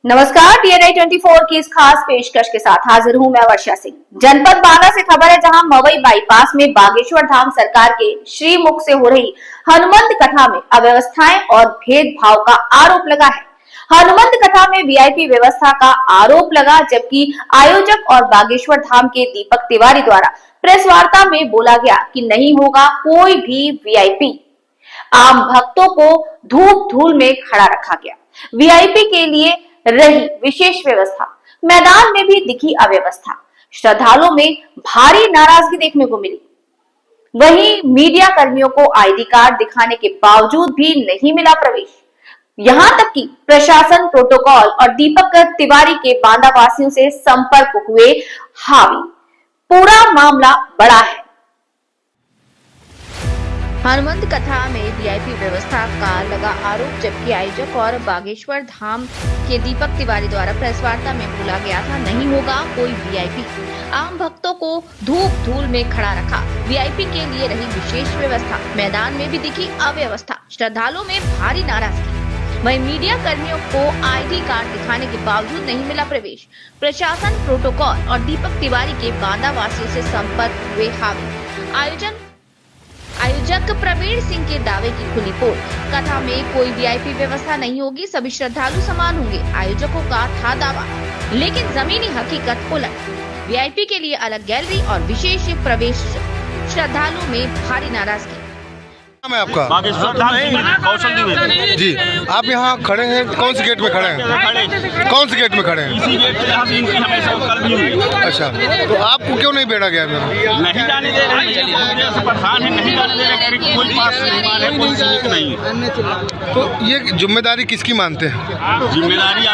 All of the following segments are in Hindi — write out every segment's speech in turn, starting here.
नमस्कार, TNI 24 की इस खास पेशकश के साथ हाजिर हूं मैं वर्षा सिंह। जनपद बांदा से खबर है, जहां मवई बाईपास में बागेश्वर धाम सरकार के श्रीमुख से हो रही हनुमंत कथा में अव्यवस्थाएं और भेदभाव का आरोप लगा है। हनुमंत कथा में VIP व्यवस्था का आरोप लगा, जबकि आयोजक और बागेश्वर धाम के दीपक तिवारी द्वारा प्रेस वार्ता में बोला गया कि नहीं होगा कोई भी VIP। आम भक्तों को धूप धूल में खड़ा रखा गया। VIP के लिए रही विशेष व्यवस्था, मैदान में भी दिखी अव्यवस्था। श्रद्धालुओं में भारी नाराजगी देखने को मिली। वहीं मीडिया कर्मियों को ID कार्ड दिखाने के बावजूद भी नहीं मिला प्रवेश। यहां तक कि प्रशासन, प्रोटोकॉल और दीपक तिवारी के बांदा वासियों से संपर्क हुए हावी। पूरा मामला बड़ा है। हनुमंत कथा में VIP व्यवस्था का लगा आरोप, जबकि आयोजक और बागेश्वर धाम के दीपक तिवारी द्वारा प्रेस वार्ता में बोला गया था नहीं होगा कोई VIP। आम भक्तों को धूप धूल में खड़ा रखा। VIP के लिए रही विशेष व्यवस्था, मैदान में भी दिखी अव्यवस्था। श्रद्धालुओं में भारी नाराजगी। वहीं मीडिया कर्मियों को ID कार्ड दिखाने के बावजूद नहीं मिला प्रवेश। प्रशासन, प्रोटोकॉल और दीपक तिवारी के बांदा वासियों से संपर्क हुए हावी। आयोजक प्रवीण सिंह के दावे की खुली पोल। कथा में कोई VIP व्यवस्था नहीं होगी, सभी श्रद्धालु समान होंगे, आयोजकों का था दावा। लेकिन जमीनी हकीकत उलट। VIP के लिए अलग गैलरी और विशेष प्रवेश। श्रद्धालुओं में भारी नाराजगी। नाम है आपका? बागेश्वर धाम कौशल द्विवेदी जी, आप यहाँ खड़े हैं, कौन से गेट में खड़े हैं? कौन से गेट में खड़े हैं? इसी गेट पे हम इनकी हमेशा कल भी हुई। अच्छा, तो आपको क्यों नहीं बेड़ा गया? नहीं जाने दे रहे, जैसे प्रधान है, नहीं जाने दे रहे, कोई पास है, कोई सीट नहीं है। तो ये जिम्मेदारी किसकी मानते हैं? जिम्मेदारी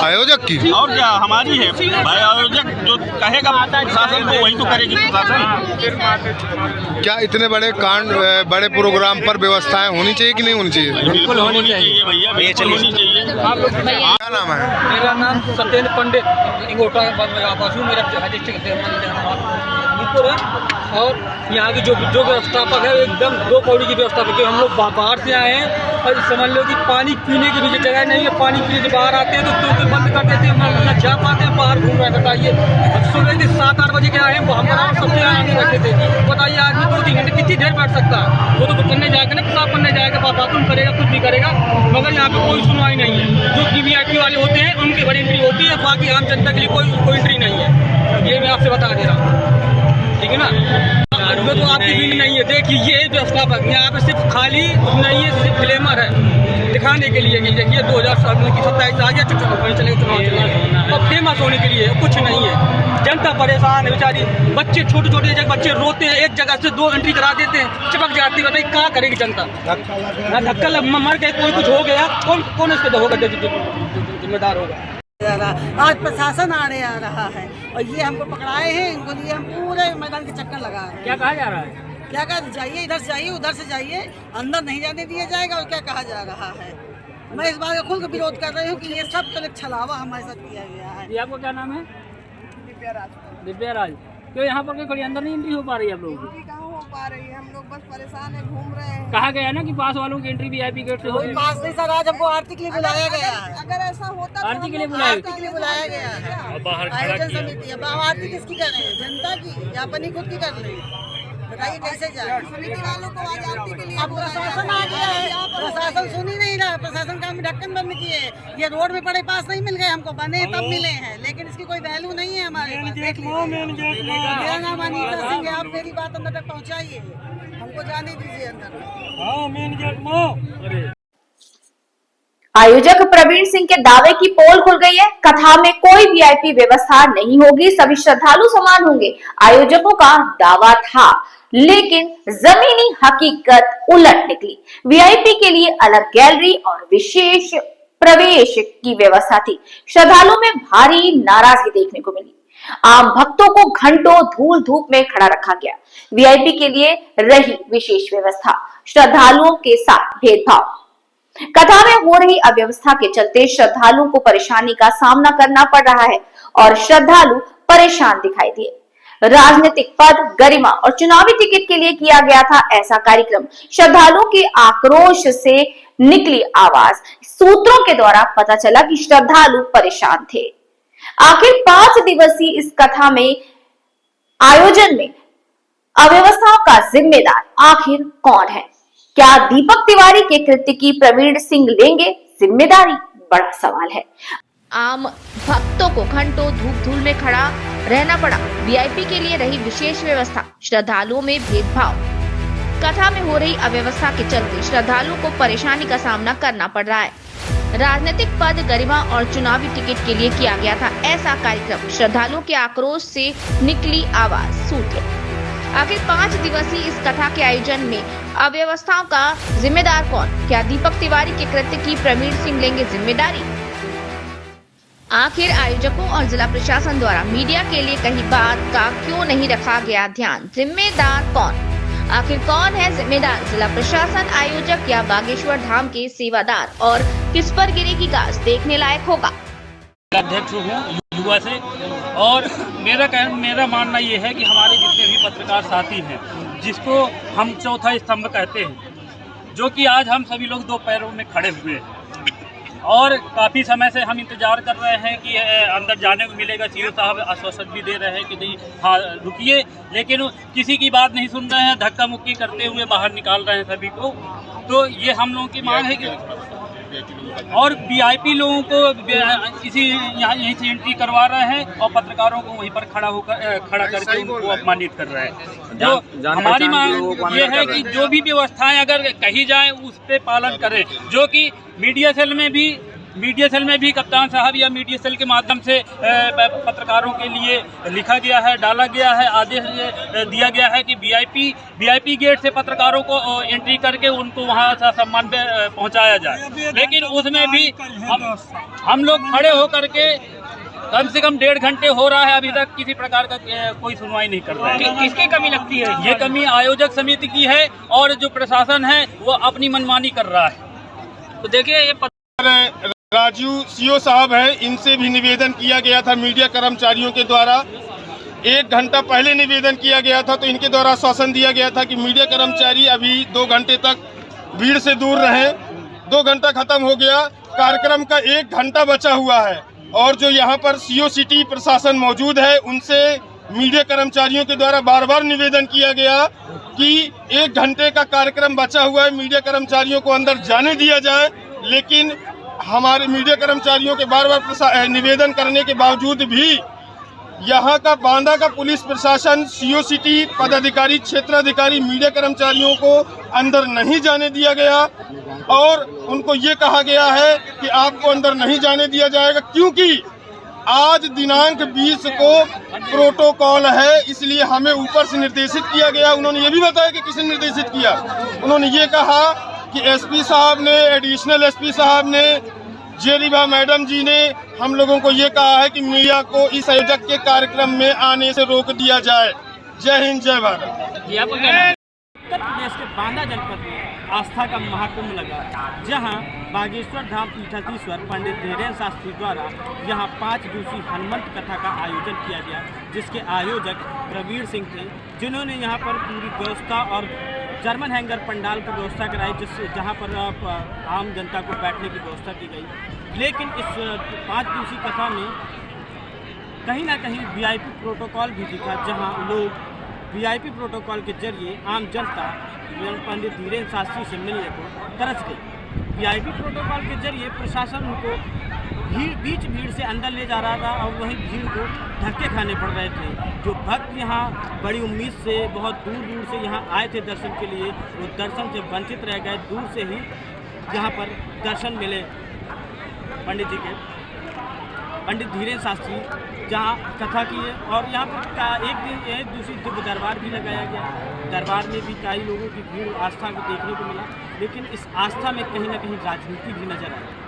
आयोजक की। और क्या हमारी है भाई? आयोजक जो कहेगा प्रशासन को वही तो करेगी प्रशासन। क्या इतने बड़े कांड, बड़े प्रोग्राम पर व्यवस्थाएं होनी चाहिए कि नहीं होनी चाहिए? बिल्कुल होनी चाहिए भैया, बिल्कुल होनी चाहिए। क्या नाम है? मेरा नाम सत्येंद्र पंडित इंगोटा बाजू मेरा डिस्ट्रिक्ट है। और यहाँ की जो व्यवस्थापक है एकदम दो पौड़ी की व्यवस्थापक है। हम लोग बाहर से आए हैं और समझ लो कि पानी पीने की भी जगह नहीं है। पानी पीने से बाहर आते हैं तो बंद कर देते हैं, ना जा पाते हैं, बाहर घूम रहे हैं। बताइए, अब सुबह के 7-8 बजे के आए हैं, हम सबसे आगे बैठे थे। बताइए आदमी 2-3 घंटे कितनी देर बैठ सकता है? वो तो करने जाएगा ना, पेशाब करने जाएगा, बाथरूम करेगा, कुछ भी करेगा, मगर यहाँ पे कोई सुनवाई नहीं है। जो VIP वाले होते हैं उनकी बड़ी एंट्री होती है, बाकी आम जनता के लिए कोई एंट्री नहीं है। ये मैं आपसे बता दे रहा हूँ, ठीक है ना? में तो आपकी भी नहीं है। देखिए ये व्यवस्थापक यहाँ पे सिर्फ खाली नहीं है, सिर्फ ग्लैमर है दिखाने के लिए। देखिए 2027 आ गया, चुनाव चलेगा और फेमस होने के लिए कुछ नहीं है। जनता परेशान है बेचारी। बच्चे छोटे बच्चे रोते हैं, एक जगह से 2 एंट्री करा देते हैं, चिपक जाती है। बताइए क्या करेगी जनता? ना धक्का मर गए, कोई कुछ हो गया, कौन इस पे होगा जिम्मेदार होगा? आज प्रशासन आने आ रहा है और ये हमको पकड़ाए हैं, इनको लिए हम पूरे मैदान के चक्कर लगा रहे हैं। क्या कहा जा रहा है? क्या कहा जाइए, इधर से जाइए, उधर से जाइए, अंदर नहीं जाने दिया जाएगा। और क्या कहा जा रहा है? मैं इस बात का खुद विरोध कर रही हूँ कि ये सब तो छलावा हमारे साथ किया गया है। ये आपका क्या नाम है? दिव्या राज। क्यों यहाँ पर कोई अंदर नहीं एंट्री हो पा रही है? आप लोगों की कहाँ हो पा रही है? हम लोग बस परेशान है, घूम रहे हैं। कहा गया ना कि पास वालों की एंट्री VIP गेट से हो। पास नहीं सर, आज हमको आरती के लिए बुलाया गया है। अगर ऐसा होता आरती के लिए बुलाया गया है। आयोजन समिति है, आरती किसकी कर रहे हैं? जनता की या अपनी खुद की कर रहे हैं? बताइए कैसे जाए? समिति वालों को आज आरती के लिए अब प्रशासन आ गया है, प्रशासन सुन ही नहीं रहा। प्रशासन का हम ढक्कन बंद किए। ये रोड में पड़े पास नहीं मिल गए हमको, बने तब मिले हैं, लेकिन इसकी कोई वैल्यू नहीं है हमारे पास। मेरा नाम अनीता सिंह है। आप मेरी बात अंदर तक पहुँचाइए, हमको जाने दीजिए अंदर। आयोजक प्रवीण सिंह के दावे की पोल खुल गई है। कथा में कोई VIP व्यवस्था नहीं होगी, सभी श्रद्धालु समान होंगे, आयोजकों का दावा था। लेकिन जमीनी हकीकत उलट निकली। VIP के लिए अलग गैलरी और विशेष प्रवेश की व्यवस्था थी। श्रद्धालुओं में भारी नाराजगी देखने को मिली। आम भक्तों को घंटों धूल धूप में खड़ा रखा गया। VIP के लिए रही विशेष व्यवस्था, श्रद्धालुओं के साथ भेदभाव। कथा में हो रही अव्यवस्था के चलते श्रद्धालुओं को परेशानी का सामना करना पड़ रहा है और श्रद्धालु परेशान दिखाई दिए। राजनीतिक पद, गरिमा और चुनावी टिकट के लिए किया गया था ऐसा कार्यक्रम। श्रद्धालुओं के आक्रोश से निकली आवाज। सूत्रों के द्वारा पता चला कि श्रद्धालु परेशान थे। आखिर 5 दिवसीय इस कथा में आयोजन में अव्यवस्थाओं का जिम्मेदार आखिर कौन है? क्या दीपक तिवारी के कृत्य की प्रवीण सिंह लेंगे जिम्मेदारी? बड़ा सवाल है। आम भक्तों को घंटों धूप धूल में खड़ा रहना पड़ा। वीआईपी के लिए रही विशेष व्यवस्था, श्रद्धालुओं में भेदभाव। कथा में हो रही अव्यवस्था के चलते श्रद्धालुओं को परेशानी का सामना करना पड़ रहा है। राजनीतिक पद, गरिमा और चुनावी टिकट के लिए किया गया था ऐसा कार्यक्रम। श्रद्धालुओं के आक्रोश से निकली आवाज। सूत्र आखिर 5 दिवसीय इस कथा के आयोजन में अव्यवस्थाओं का जिम्मेदार कौन? क्या दीपक तिवारी के कृत्य की प्रवीण सिंह लेंगे जिम्मेदारी? आखिर आयोजकों और जिला प्रशासन द्वारा मीडिया के लिए कही बात का क्यों नहीं रखा गया ध्यान? जिम्मेदार कौन? आखिर कौन है जिम्मेदार? जिला प्रशासन, आयोजक या बागेश्वर धाम के सेवादार? और किस पर गिरेगी गाज? देखने लायक होगा। अध्यक्ष हूँ युवा से, और मेरा मानना ये है कि हमारे जितने भी पत्रकार साथी हैं, जिसको हम चौथा स्तंभ कहते हैं, जो कि आज हम सभी लोग 2 पैरों में खड़े हुए हैं और काफ़ी समय से हम इंतजार कर रहे हैं कि अंदर जाने को मिलेगा। सीओ साहब आश्वासन भी दे रहे हैं कि नहीं, हाँ रुकिए, लेकिन किसी की बात नहीं सुन रहे हैं, धक्का मुक्की करते हुए बाहर निकाल रहे हैं सभी को। तो ये हम लोगों की मांग है कि और वीआईपी लोगों को यहीं से एंट्री करवा रहे हैं और पत्रकारों को वहीं पर खड़ा करके उनको अपमानित कर रहे हैं। जो हमारी मांग ये है कि जो भी व्यवस्थाएं अगर कही जाए उस पे पालन करें, जो कि मीडिया सेल में भी कप्तान साहब या मीडिया सेल के माध्यम से पत्रकारों के लिए लिखा गया है, डाला गया है, आदेश दिया गया है कि वीआईपी गेट से पत्रकारों को एंट्री करके उनको वहां सम्मान पहुंचाया जाए। लेकिन उसमें भी हम लोग खड़े होकर के कम से कम 1.5 घंटे हो रहा है, अभी तक किसी प्रकार का कोई सुनवाई नहीं कर रहा है। किसकी कमी लगती है? ये कमी आयोजक समिति की है और जो प्रशासन है वो अपनी मनमानी कर रहा है। तो देखिए, ये राजू सीओ साहब हैं, इनसे भी निवेदन किया गया था मीडिया कर्मचारियों के द्वारा। 1 घंटा पहले निवेदन किया गया था, तो इनके द्वारा आश्वासन दिया गया था कि मीडिया कर्मचारी अभी 2 घंटे तक भीड़ से दूर रहें। 2 घंटा खत्म हो गया, कार्यक्रम का 1 घंटा बचा हुआ है और जो यहाँ पर सीओ सिटी प्रशासन मौजूद है, उनसे मीडिया कर्मचारियों के द्वारा बार बार निवेदन किया गया कि 1 घंटे का कार्यक्रम बचा हुआ है, मीडिया कर्मचारियों को अंदर जाने दिया जाए। लेकिन हमारे मीडिया कर्मचारियों के बार बार निवेदन करने के बावजूद भी यहाँ का बांदा का पुलिस प्रशासन, सीओ सिटी पदाधिकारी, क्षेत्राधिकारी मीडिया कर्मचारियों को अंदर नहीं जाने दिया गया और उनको ये कहा गया है कि आपको अंदर नहीं जाने दिया जाएगा, क्योंकि आज दिनांक 20 को प्रोटोकॉल है, इसलिए हमें ऊपर से निर्देशित किया गया। उन्होंने ये भी बताया कि किसने निर्देशित किया। उन्होंने ये कहा कि एसपी साहब ने, एडिशनल एसपी साहब ने, जेरिबा मैडम जी ने हम लोगों को ये कहा है कि मीडिया को इस आयोजक के कार्यक्रम में आने से रोक दिया जाए। जय हिंद, जय भारत। उत्तर प्रदेश के बांदा जनपद में आस्था का महाकुंभ लगा, जहां बागेश्वर धाम पीठाधीश्वर पंडित धीरेन्द्र शास्त्री द्वारा यहां 5 दिवसीय हनुमंत कथा का आयोजन किया गया, जिसके आयोजक प्रवीण सिंह थे, जिन्होंने यहां पर पूरी व्यवस्था और जर्मन हैंगर पंडाल की व्यवस्था कराई, जिससे जहां पर आम जनता को बैठने की व्यवस्था की गई। लेकिन इस 5 दिवसीय कथा में कहीं ना कहीं वीआईपी प्रोटोकॉल भी दिखा, जहां लोग वीआईपी प्रोटोकॉल के जरिए आम जनता पंडित धीरेन्द्र शास्त्री से मिलने को तरस गई। वीआईपी प्रोटोकॉल के जरिए प्रशासन उनको बीच भीड़ से अंदर ले जा रहा था और वहीं भीड़ को धक्के खाने पड़ रहे थे। जो भक्त यहाँ बड़ी उम्मीद से बहुत दूर दूर से यहाँ आए थे दर्शन के लिए, वो दर्शन से वंचित रह गए। दूर से ही यहाँ पर दर्शन मिले पंडित जी के, पंडित धीरेन्द्र शास्त्री जहाँ कथा की है। और यहाँ पर एक दूसरी दिव्य दरबार भी लगाया गया। दरबार में भी कई लोगों की भीड़, आस्था को देखने को मिला, लेकिन इस आस्था में कहीं ना कहीं राजनीति भी नजर आई।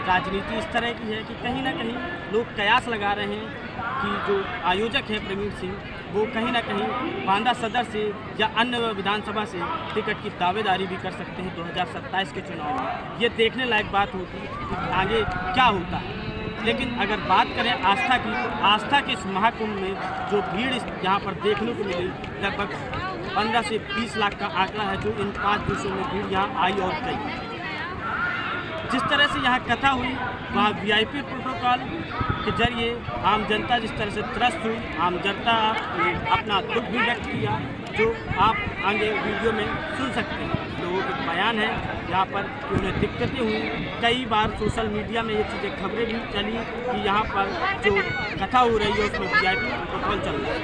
राजनीति इस तरह की है कि कहीं ना कहीं लोग कयास लगा रहे हैं कि जो आयोजक हैं प्रवीण सिंह, वो कहीं ना कहीं बांदा सदर से या अन्य विधानसभा से टिकट की दावेदारी भी कर सकते हैं 2027 के चुनाव में। ये देखने लायक बात होगी कि आगे क्या होता है। लेकिन अगर बात करें आस्था की, तो आस्था के इस महाकुंभ में जो भीड़ यहाँ पर देखने को मिली, लगभग 15 से 20 लाख का आंकड़ा है जो इन 5 दिवसों में भीड़ यहाँ आई और गई। जिस तरह से यहाँ कथा हुई, वहाँ वीआईपी प्रोटोकॉल के जरिए आम जनता जिस तरह से त्रस्त हुई, आम जनता ने अपना दुख भी व्यक्त किया, जो आप आगे वीडियो में सुन सकते हैं। लोगों के बयान है यहाँ पर कि उन्हें दिक्कतें हुई। कई बार सोशल मीडिया में ये चीज़ें खबरें भी चली कि यहाँ पर जो कथा हो रही है उसमें वीआईपी प्रोटोकॉल चल रहा है।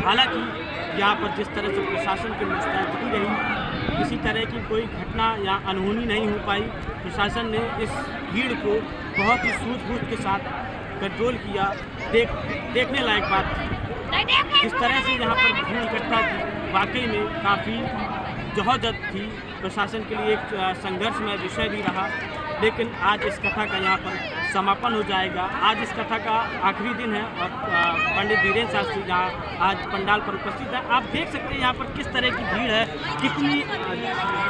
हालांकि यहाँ पर जिस तरह से प्रशासन की मुस्तैदी रही, किसी तरह की कोई घटना या अनहोनी नहीं हो पाई। प्रशासन ने इस भीड़ को बहुत ही सूझबूझ के साथ कंट्रोल किया। देखने लायक बात थी जिस तरह से यहाँ पर भीड़ इकट्ठा थी, वाकई में काफ़ी जहदत थी। प्रशासन के लिए एक संघर्षमय विषय भी रहा, लेकिन आज इस कथा का यहाँ पर समापन हो जाएगा। आज इस कथा का आखिरी दिन है और पंडित धीरेन्द्र शास्त्री यहाँ आज पंडाल पर उपस्थित है। आप देख सकते हैं यहाँ पर किस तरह की भीड़ है, कितनी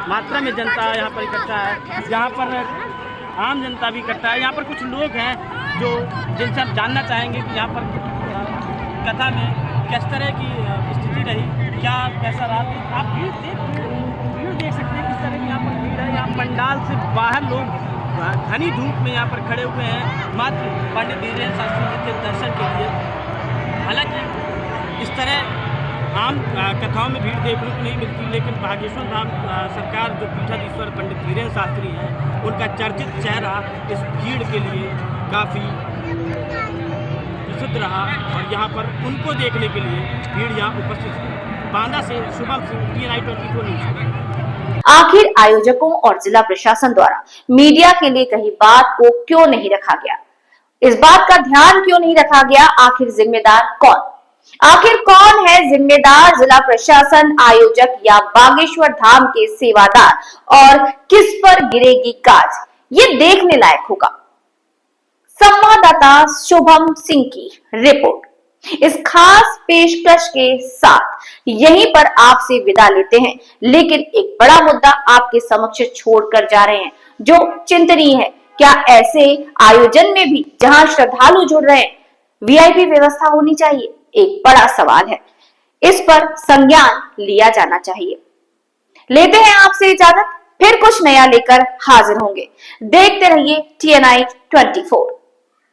मात्रा में जनता यहाँ पर इकट्ठा है। यहाँ पर आम जनता भी इकट्ठा है। यहाँ पर कुछ लोग हैं जो जिनसे आप जानना चाहेंगे कि यहाँ पर कथा में किस तरह की स्थिति रही, क्या कैसा रहा। आप भीड़ देख सकते हैं किस तरह की यहाँ पर भीड़ है। यहाँ पंडाल से बाहर लोग घनी धूप में यहाँ पर खड़े हुए हैं मात्र पंडित धीरेन्द्र शास्त्री जी के दर्शन के लिए। हालांकि इस तरह आम कथाओं में भीड़ देखने को नहीं मिलती, लेकिन बागेश्वर धाम सरकार जो पीठाधीश्वर पंडित धीरेन्द्र शास्त्री हैं, उनका चर्चित चेहरा इस भीड़ के लिए काफ़ी प्रसिद्ध रहा और यहाँ पर उनको देखने के लिए भीड़ यहाँ उपस्थित है। बांदा से शुभम सिंह, TNI 24 न्यूज़। आखिर आयोजकों और जिला प्रशासन द्वारा मीडिया के लिए कही बात को क्यों नहीं रखा गया? इस बात का ध्यान क्यों नहीं रखा गया? आखिर जिम्मेदार कौन? आखिर कौन है जिम्मेदार? जिला प्रशासन, आयोजक या बागेश्वर धाम के सेवादार? और किस पर गिरेगी गाज, ये देखने लायक होगा। संवाददाता शुभम सिंह की रिपोर्ट। इस खास पेशकश के साथ यहीं पर आपसे विदा लेते हैं, लेकिन एक बड़ा मुद्दा आपके समक्ष छोड़कर जा रहे हैं जो चिंतनीय है। क्या ऐसे आयोजन में भी जहां श्रद्धालु जुड़ रहे हैं, वीआईपी व्यवस्था होनी चाहिए? एक बड़ा सवाल है, इस पर संज्ञान लिया जाना चाहिए। लेते हैं आपसे इजाजत, फिर कुछ नया लेकर हाजिर होंगे। देखते रहिए TNI 24।